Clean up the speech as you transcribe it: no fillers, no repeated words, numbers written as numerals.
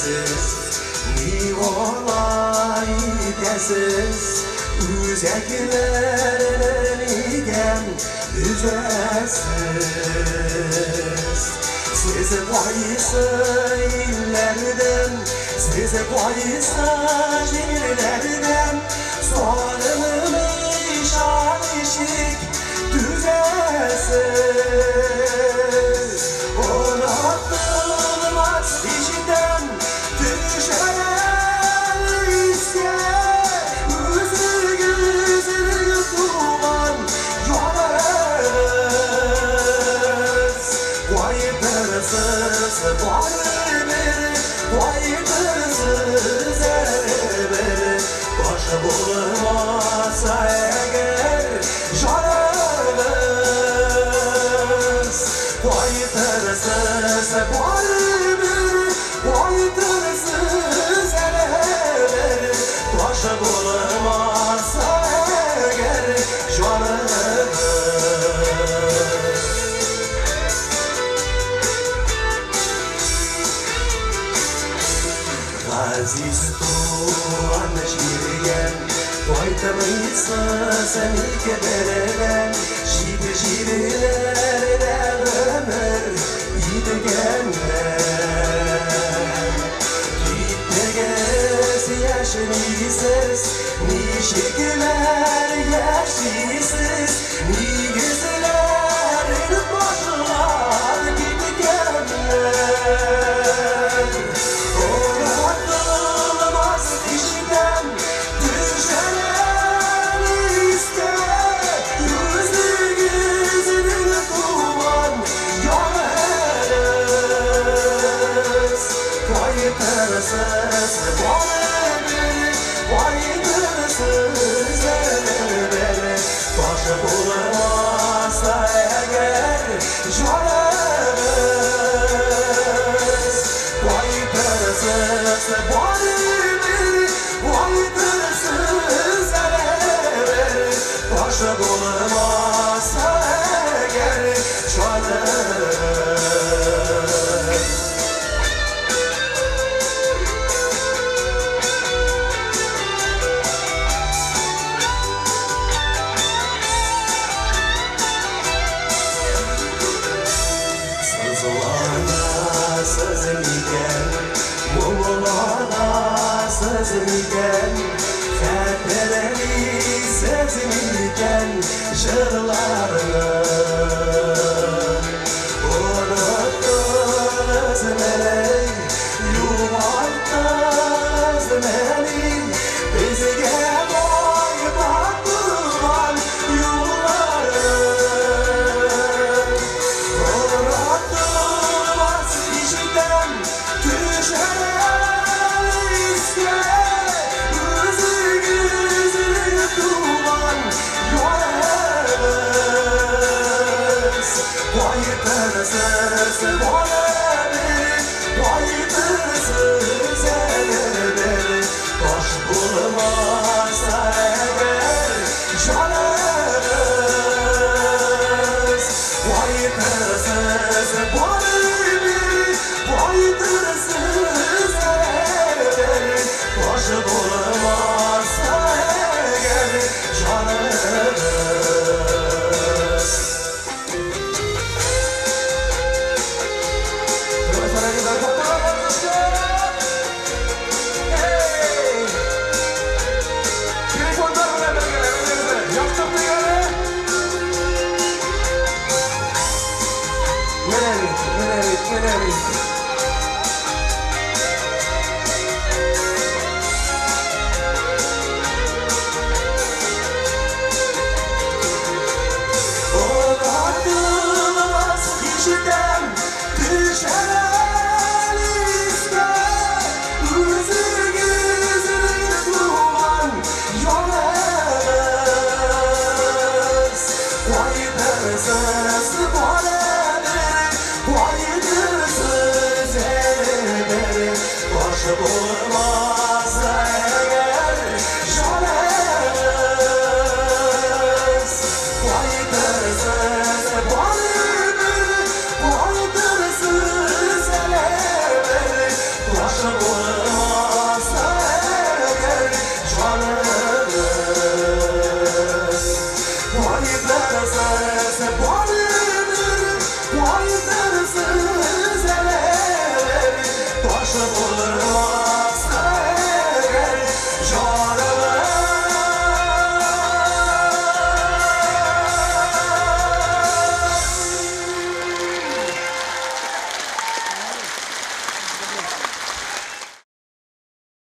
ni olay desiz, üzeklerden igen düzesiz. Sizi koysa illerden, sizi koysa şehirlerden, sorunum işik düzesiz. Unutulmaz işten düşen ister, yüzü gözünü tuman yollarız. Koydırsız var bir, koydırsız bir, baş bulmasa eğer jararız. Koydırsız var bir, koydırsız bir, baş bulmasa eğer jararız. Aziz tuğan şirgen, koytamaysa seni kederden, şiirlerden ömür gidegenler. Gitmegesi yaşlıyız, ni şekiller yaşlısız, ni gözlerin boşlar gidegenler. Unutulmaz işten düşen ister, yüzü gözünü tuman yollarız. Koydırsız var bir, koydırsız bir, baş bulmasa eğer jararız. Koydırsız var bir, koydırsız bir, baş bulmasa eğer jararız. Sızlarına sızırken, mumlara sızırken, fertleri sızırken, jırlarını unuttunuz beni, yuvarttınız beni, bizge boy baktıran yolları. Unutulmaz işten düşen ister, yüzü gözünü tuman yollarız. Koydırsız var bir, koydırsız bir, boş bulmasa eğer jararız. Koydırsız var bir, koydırsız bir, boş bulmasa eğer jararız. Menelik.